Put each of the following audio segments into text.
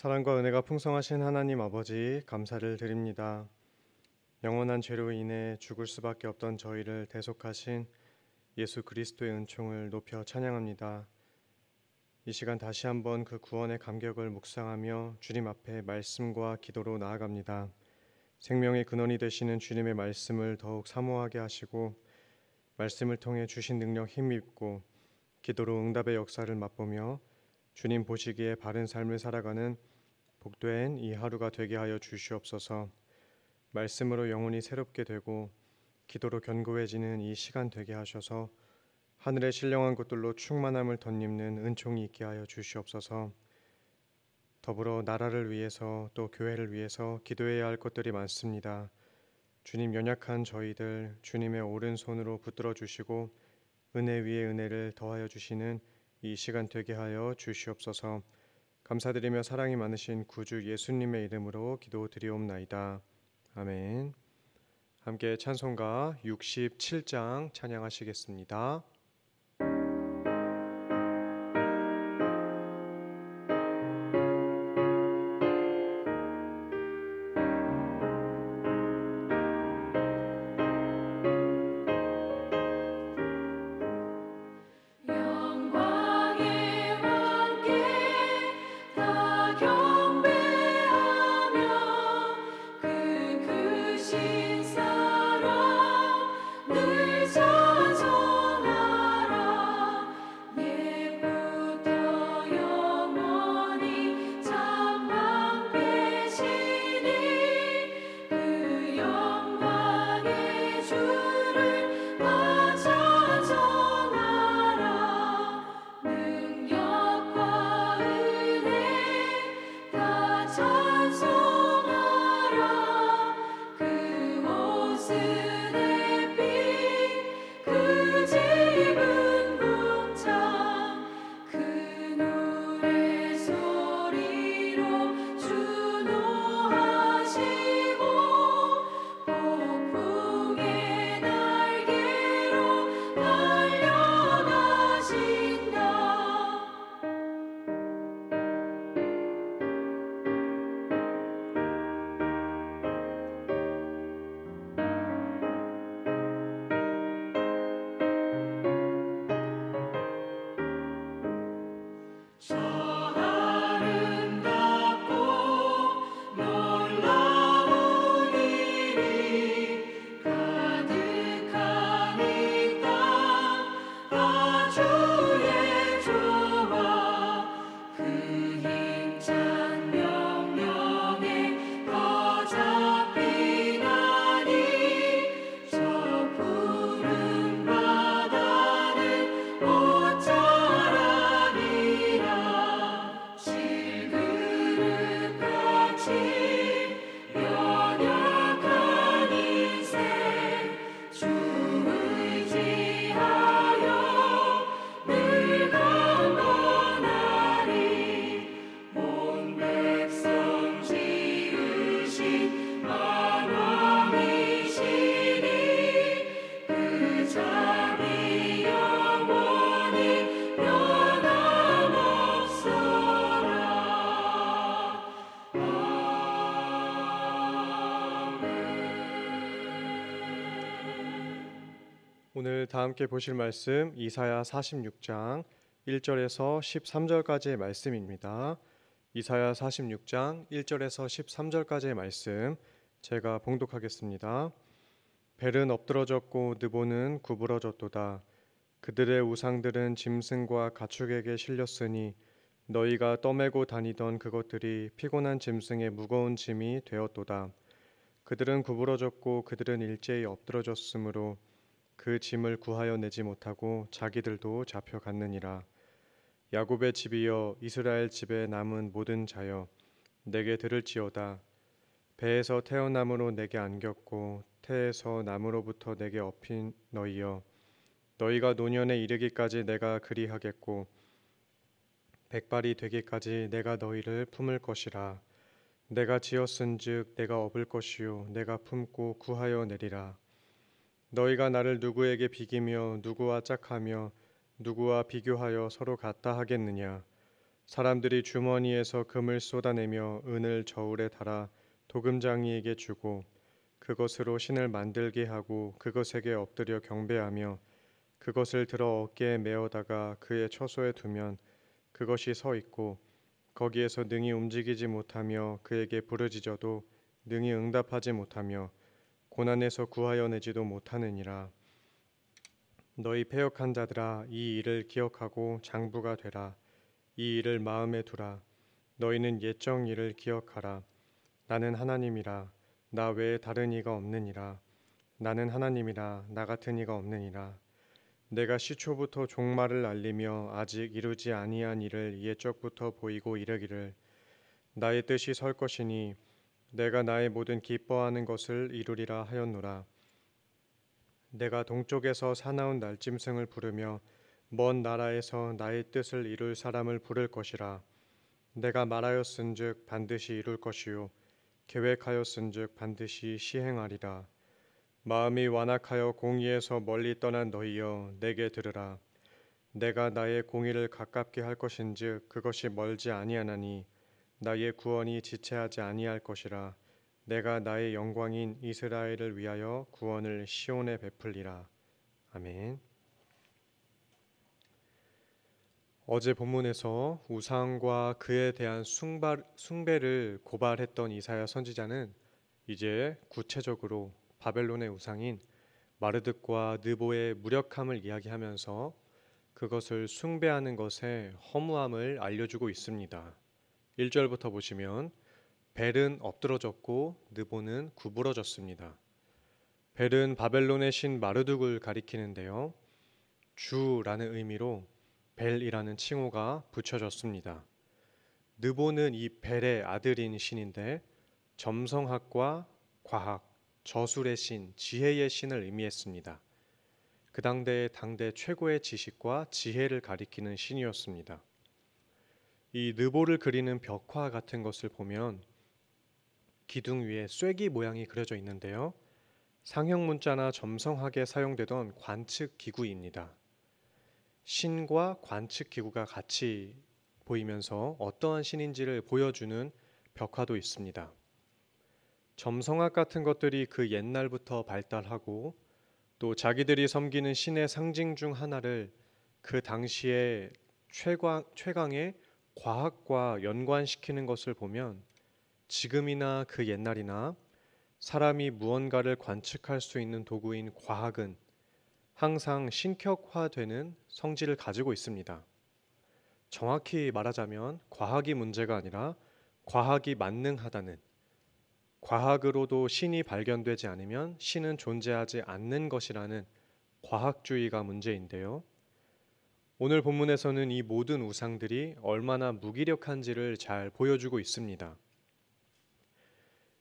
사랑과 은혜가 풍성하신 하나님 아버지 감사를 드립니다. 영원한 죄로 인해 죽을 수밖에 없던 저희를 대속하신 예수 그리스도의 은총을 높여 찬양합니다. 이 시간 다시 한번 그 구원의 감격을 묵상하며 주님 앞에 말씀과 기도로 나아갑니다. 생명의 근원이 되시는 주님의 말씀을 더욱 사모하게 하시고 말씀을 통해 주신 능력 힘입고 기도로 응답의 역사를 맛보며 주님 보시기에 바른 삶을 살아가는 복된 이 하루가 되게 하여 주시옵소서. 말씀으로 영혼이 새롭게 되고 기도로 견고해지는 이 시간 되게 하셔서 하늘의 신령한 것들로 충만함을 덧입는 은총이 있게 하여 주시옵소서. 더불어 나라를 위해서 또 교회를 위해서 기도해야 할 것들이 많습니다. 주님, 연약한 저희들 주님의 오른손으로 붙들어 주시고 은혜 위에 은혜를 더하여 주시는 이 시간 되게 하여 주시옵소서. 감사드리며 사랑이 많으신 구주 예수님의 이름으로 기도드리옵나이다. 아멘. 함께 찬송가 67장 찬양하시겠습니다. 오늘 다 함께 보실 말씀 이사야 46장 1절에서 13절까지의 말씀입니다. 이사야 46장 1절에서 13절까지의 말씀 제가 봉독하겠습니다. 벨은 엎드러졌고 느보는 구부러졌도다. 그들의 우상들은 짐승과 가축에게 실렸으니 너희가 떠매고 다니던 그것들이 피곤한 짐승의 무거운 짐이 되었도다. 그들은 구부러졌고 그들은 일제히 엎드러졌으므로 그 짐을 구하여 내지 못하고 자기들도 잡혀갔느니라. 야곱의 집이여, 이스라엘 집에 남은 모든 자여, 내게 들을지어다. 배에서 태어남으로 내게 안겼고 태에서 남으로부터 내게 업힌 너희여, 너희가 노년에 이르기까지 내가 그리하겠고 백발이 되기까지 내가 너희를 품을 것이라. 내가 지었은즉 내가 업을 것이요 내가 품고 구하여 내리라. 너희가 나를 누구에게 비기며 누구와 짝하며 누구와 비교하여 서로 같다 하겠느냐. 사람들이 주머니에서 금을 쏟아내며 은을 저울에 달아 도금장이에게 주고 그것으로 신을 만들게 하고 그것에게 엎드려 경배하며 그것을 들어 어깨에 메어다가 그의 처소에 두면 그것이 서 있고 거기에서 능히 움직이지 못하며 그에게 부르짖어도 능히 응답하지 못하며 고난에서 구하여 내지도 못하느니라. 너희 패역한 자들아, 이 일을 기억하고 장부가 되라. 이 일을 마음에 두라. 너희는 옛적 일을 기억하라. 나는 하나님이라. 나 외에 다른 이가 없느니라. 나는 하나님이라. 나 같은 이가 없느니라. 내가 시초부터 종말을 알리며 아직 이루지 아니한 일을 옛적부터 보이고 이르기를 나의 뜻이 설 것이니 내가 나의 모든 기뻐하는 것을 이루리라 하였노라. 내가 동쪽에서 사나운 날짐승을 부르며 먼 나라에서 나의 뜻을 이룰 사람을 부를 것이라. 내가 말하였은즉 반드시 이룰 것이요 계획하였은즉 반드시 시행하리라. 마음이 완악하여 공의에서 멀리 떠난 너희여 내게 들으라. 내가 나의 공의를 가깝게 할 것인즉 그것이 멀지 아니하나니 나의 구원이 지체하지 아니할 것이라. 내가 나의 영광인 이스라엘을 위하여 구원을 시온에 베풀리라. 아멘. 어제 본문에서 우상과 그에 대한 숭배를 고발했던 이사야 선지자는 이제 구체적으로 바벨론의 우상인 마르드과 느보의 무력함을 이야기하면서 그것을 숭배하는 것의 허무함을 알려주고 있습니다. 1절부터 보시면 벨은 엎드러졌고 느보는 구부러졌습니다. 벨은 바벨론의 신 마르둑을 가리키는데요. 주라는 의미로 벨이라는 칭호가 붙여졌습니다. 느보는 이 벨의 아들인 신인데 점성학과 과학, 저술의 신, 지혜의 신을 의미했습니다. 그 당대 최고의 지식과 지혜를 가리키는 신이었습니다. 이 느보를 그리는 벽화 같은 것을 보면 기둥 위에 쐐기 모양이 그려져 있는데요. 상형 문자나 점성학에 사용되던 관측 기구입니다. 신과 관측 기구가 같이 보이면서 어떠한 신인지를 보여주는 벽화도 있습니다. 점성학 같은 것들이 그 옛날부터 발달하고 또 자기들이 섬기는 신의 상징 중 하나를 그 당시에 최강의 과학과 연관시키는 것을 보면 지금이나 그 옛날이나 사람이 무언가를 관측할 수 있는 도구인 과학은 항상 신격화되는 성질을 가지고 있습니다. 정확히 말하자면 과학이 문제가 아니라 과학이 만능하다는, 과학으로도 신이 발견되지 않으면 신은 존재하지 않는 것이라는 과학주의가 문제인데요. 오늘 본문에서는 이 모든 우상들이 얼마나 무기력한지를 잘 보여주고 있습니다.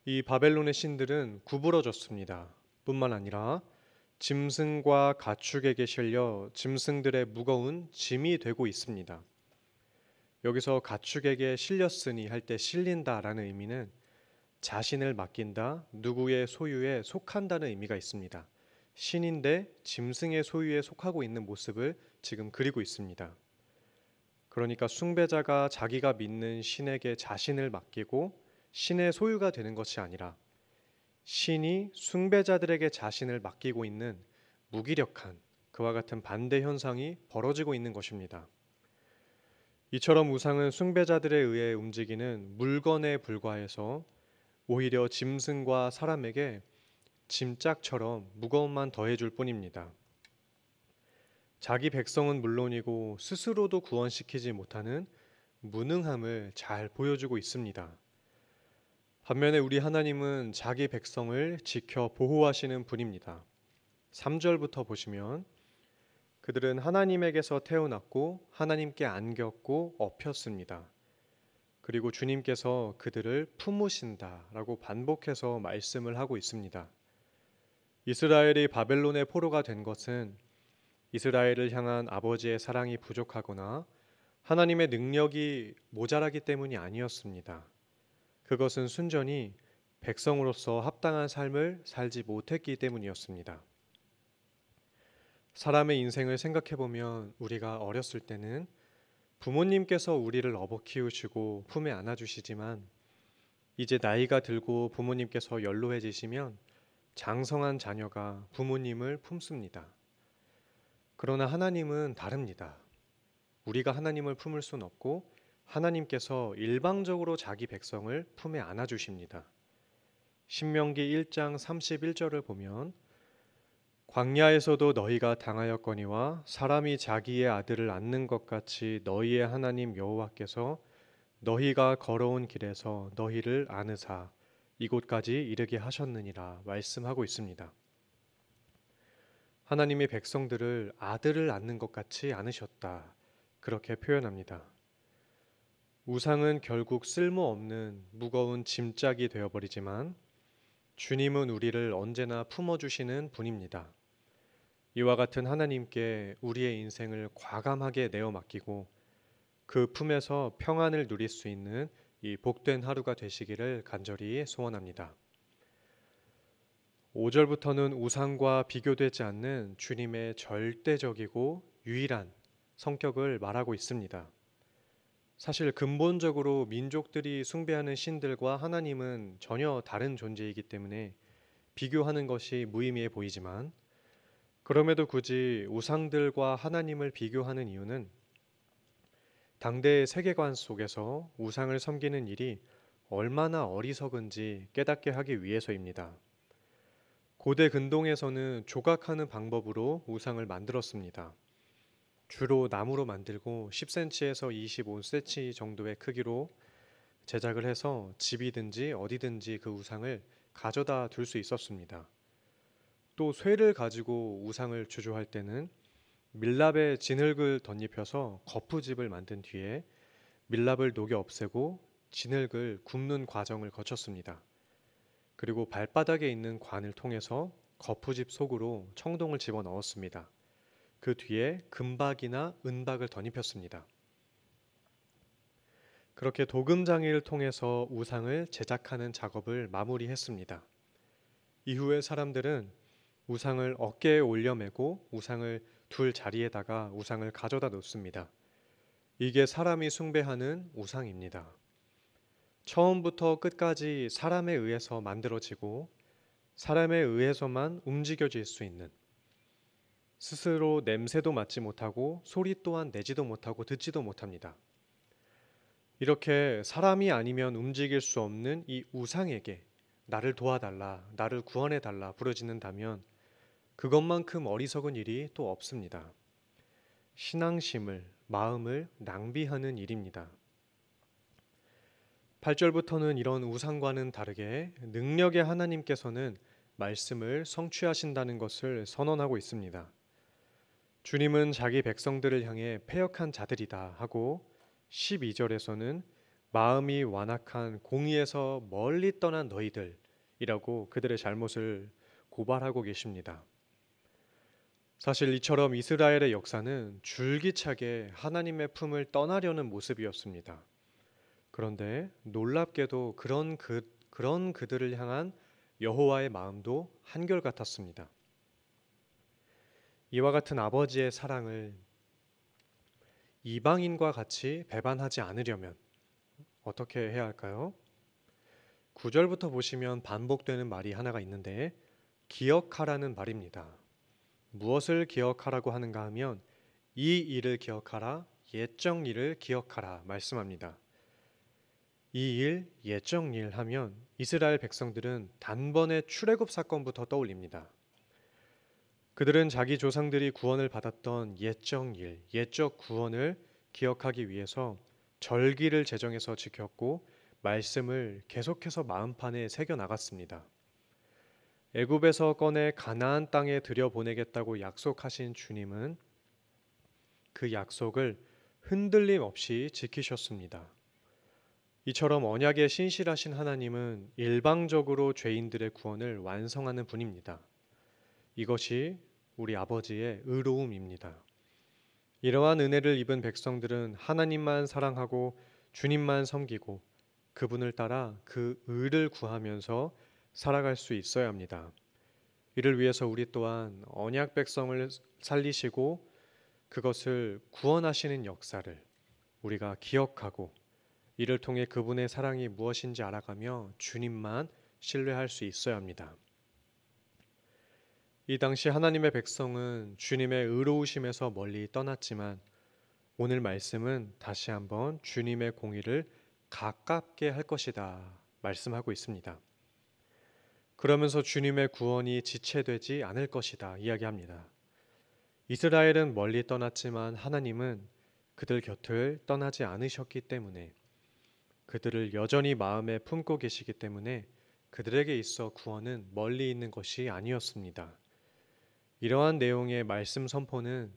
이 바벨론의 신들은 구부러졌습니다. 뿐만 아니라 짐승과 가축에게 실려 짐승들의 무거운 짐이 되고 있습니다. 여기서 가축에게 실렸으니 할 때 실린다라는 의미는 자신을 맡긴다, 누구의 소유에 속한다는 의미가 있습니다. 신인데 짐승의 소유에 속하고 있는 모습을 지금 그리고 있습니다. 그러니까 숭배자가 자기가 믿는 신에게 자신을 맡기고 신의 소유가 되는 것이 아니라 신이 숭배자들에게 자신을 맡기고 있는 무기력한 그와 같은 반대 현상이 벌어지고 있는 것입니다. 이처럼 우상은 숭배자들에 의해 움직이는 물건에 불과해서 오히려 짐승과 사람에게 짐짝처럼 무거움만 더해줄 뿐입니다. 자기 백성은 물론이고 스스로도 구원시키지 못하는 무능함을 잘 보여주고 있습니다. 반면에 우리 하나님은 자기 백성을 지켜 보호하시는 분입니다. 3절부터 보시면 그들은 하나님에게서 태어났고 하나님께 안겼고 업혔습니다. 그리고 주님께서 그들을 품으신다라고 반복해서 말씀을 하고 있습니다. 이스라엘이 바벨론의 포로가 된 것은 이스라엘을 향한 아버지의 사랑이 부족하거나 하나님의 능력이 모자라기 때문이 아니었습니다. 그것은 순전히 백성으로서 합당한 삶을 살지 못했기 때문이었습니다. 사람의 인생을 생각해 보면 우리가 어렸을 때는 부모님께서 우리를 업어 키우시고 품에 안아주시지만 이제 나이가 들고 부모님께서 연로해지시면 장성한 자녀가 부모님을 품습니다. 그러나 하나님은 다릅니다. 우리가 하나님을 품을 순 없고 하나님께서 일방적으로 자기 백성을 품에 안아주십니다. 신명기 1장 31절을 보면 광야에서도 너희가 당하였거니와 사람이 자기의 아들을 안는 것 같이 너희의 하나님 여호와께서 너희가 걸어온 길에서 너희를 안으사 이곳까지 이르게 하셨느니라 말씀하고 있습니다. 하나님의 백성들을 아들을 안는 것 같이 안으셨다. 그렇게 표현합니다. 우상은 결국 쓸모없는 무거운 짐짝이 되어버리지만 주님은 우리를 언제나 품어주시는 분입니다. 이와 같은 하나님께 우리의 인생을 과감하게 내어 맡기고 그 품에서 평안을 누릴 수 있는 이 복된 하루가 되시기를 간절히 소원합니다. 5절부터는 우상과 비교되지 않는 주님의 절대적이고 유일한 성격을 말하고 있습니다. 사실 근본적으로 민족들이 숭배하는 신들과 하나님은 전혀 다른 존재이기 때문에 비교하는 것이 무의미해 보이지만 그럼에도 굳이 우상들과 하나님을 비교하는 이유는 당대의 세계관 속에서 우상을 섬기는 일이 얼마나 어리석은지 깨닫게 하기 위해서입니다. 고대 근동에서는 조각하는 방법으로 우상을 만들었습니다. 주로 나무로 만들고 10cm에서 25cm 정도의 크기로 제작을 해서 집이든지 어디든지 그 우상을 가져다 둘 수 있었습니다. 또 쇠를 가지고 우상을 주조할 때는 밀랍에 진흙을 덧입혀서 거푸집을 만든 뒤에 밀랍을 녹여 없애고 진흙을 굽는 과정을 거쳤습니다. 그리고 발바닥에 있는 관을 통해서 거푸집 속으로 청동을 집어넣었습니다. 그 뒤에 금박이나 은박을 덧입혔습니다. 그렇게 도금장이를 통해서 우상을 제작하는 작업을 마무리했습니다. 이후에 사람들은 우상을 어깨에 올려매고 우상을 둘 자리에다가 우상을 가져다 놓습니다. 이게 사람이 숭배하는 우상입니다. 처음부터 끝까지 사람에 의해서 만들어지고 사람에 의해서만 움직여질 수 있는, 스스로 냄새도 맡지 못하고 소리 또한 내지도 못하고 듣지도 못합니다. 이렇게 사람이 아니면 움직일 수 없는 이 우상에게 나를 도와달라, 나를 구원해달라 부르짖는다면 그것만큼 어리석은 일이 또 없습니다. 신앙심을, 마음을 낭비하는 일입니다. 8절부터는 이런 우상과는 다르게 능력의 하나님께서는 말씀을 성취하신다는 것을 선언하고 있습니다. 주님은 자기 백성들을 향해 패역한 자들이다 하고 12절에서는 마음이 완악한 공의에서 멀리 떠난 너희들이라고 그들의 잘못을 고발하고 계십니다. 사실 이처럼 이스라엘의 역사는 줄기차게 하나님의 품을 떠나려는 모습이었습니다. 그런데 놀랍게도 그런 그들을 향한 여호와의 마음도 한결같았습니다. 이와 같은 아버지의 사랑을 이방인과 같이 배반하지 않으려면 어떻게 해야 할까요? 9절부터 보시면 반복되는 말이 하나가 있는데 기억하라는 말입니다. 무엇을 기억하라고 하는가 하면 이 일을 기억하라, 옛적 일을 기억하라 말씀합니다. 이 일, 옛적 일 하면 이스라엘 백성들은 단번에 출애굽 사건부터 떠올립니다. 그들은 자기 조상들이 구원을 받았던 옛적 일, 옛적 구원을 기억하기 위해서 절기를 제정해서 지켰고 말씀을 계속해서 마음판에 새겨 나갔습니다. 애굽에서 꺼내 가나안 땅에 들여보내겠다고 약속하신 주님은 그 약속을 흔들림 없이 지키셨습니다. 이처럼 언약에 신실하신 하나님은 일방적으로 죄인들의 구원을 완성하는 분입니다. 이것이 우리 아버지의 의로움입니다. 이러한 은혜를 입은 백성들은 하나님만 사랑하고 주님만 섬기고 그분을 따라 그 의를 구하면서 살아갈 수 있어야 합니다. 이를 위해서 우리 또한 언약 백성을 살리시고 그것을 구원하시는 역사를 우리가 기억하고 이를 통해 그분의 사랑이 무엇인지 알아가며 주님만 신뢰할 수 있어야 합니다. 이 당시 하나님의 백성은 주님의 의로우심에서 멀리 떠났지만 오늘 말씀은 다시 한번 주님의 공의를 가깝게 할 것이다 말씀하고 있습니다. 그러면서 주님의 구원이 지체되지 않을 것이다 이야기합니다. 이스라엘은 멀리 떠났지만 하나님은 그들 곁을 떠나지 않으셨기 때문에 그들을 여전히 마음에 품고 계시기 때문에 그들에게 있어 구원은 멀리 있는 것이 아니었습니다. 이러한 내용의 말씀 선포는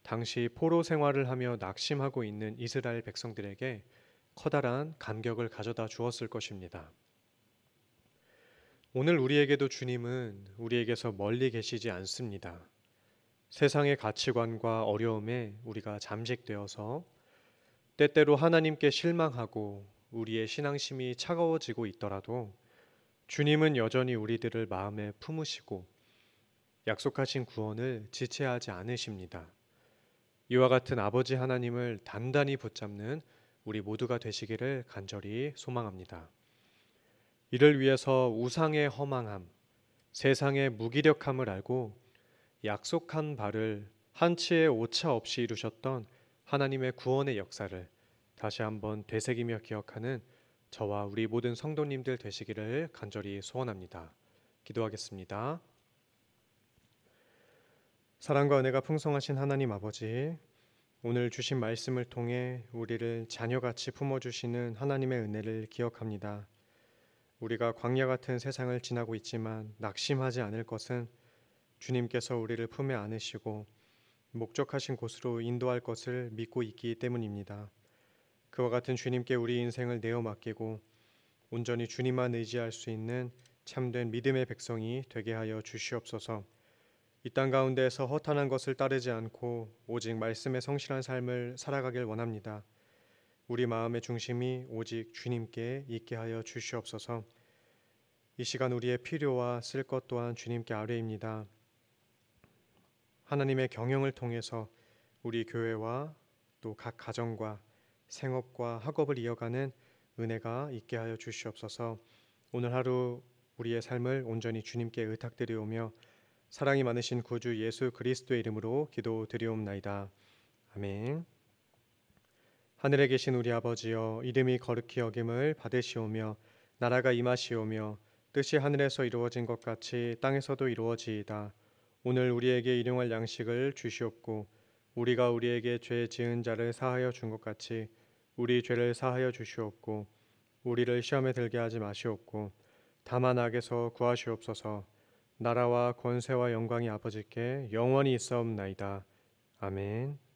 당시 포로 생활을 하며 낙심하고 있는 이스라엘 백성들에게 커다란 감격을 가져다 주었을 것입니다. 오늘 우리에게도 주님은 우리에게서 멀리 계시지 않습니다. 세상의 가치관과 어려움에 우리가 잠식되어서 때때로 하나님께 실망하고 우리의 신앙심이 차가워지고 있더라도 주님은 여전히 우리들을 마음에 품으시고 약속하신 구원을 지체하지 않으십니다. 이와 같은 아버지 하나님을 단단히 붙잡는 우리 모두가 되시기를 간절히 소망합니다. 이를 위해서 우상의 허망함, 세상의 무기력함을 알고 약속한 바를 한치의 오차 없이 이루셨던 하나님의 구원의 역사를 다시 한번 되새기며 기억하는 저와 우리 모든 성도님들 되시기를 간절히 소원합니다. 기도하겠습니다. 사랑과 은혜가 풍성하신 하나님 아버지, 오늘 주신 말씀을 통해 우리를 자녀같이 품어주시는 하나님의 은혜를 기억합니다. 우리가 광야 같은 세상을 지나고 있지만 낙심하지 않을 것은 주님께서 우리를 품에 안으시고 목적하신 곳으로 인도할 것을 믿고 있기 때문입니다. 그와 같은 주님께 우리 인생을 내어 맡기고 온전히 주님만 의지할 수 있는 참된 믿음의 백성이 되게 하여 주시옵소서. 이 땅 가운데에서 허탄한 것을 따르지 않고 오직 말씀의 성실한 삶을 살아가길 원합니다. 우리 마음의 중심이 오직 주님께 있게 하여 주시옵소서. 이 시간 우리의 필요와 쓸 것 또한 주님께 아뢰입니다. 하나님의 경영을 통해서 우리 교회와 또 각 가정과 생업과 학업을 이어가는 은혜가 있게 하여 주시옵소서. 오늘 하루 우리의 삶을 온전히 주님께 의탁드리오며 사랑이 많으신 구주 예수 그리스도의 이름으로 기도드리옵나이다. 아멘. 하늘에 계신 우리 아버지여, 이름이 거룩히 여김을 받으시오며 나라가 임하시오며 뜻이 하늘에서 이루어진 것 같이 땅에서도 이루어지이다. 오늘 우리에게 일용할 양식을 주시옵고 우리가 우리에게 죄 지은 자를 사하여 준 것 같이 우리 죄를 사하여 주시옵고 우리를 시험에 들게 하지 마시옵고 다만 악에서 구하시옵소서. 나라와 권세와 영광이 아버지께 영원히 있사옵나이다. 아멘.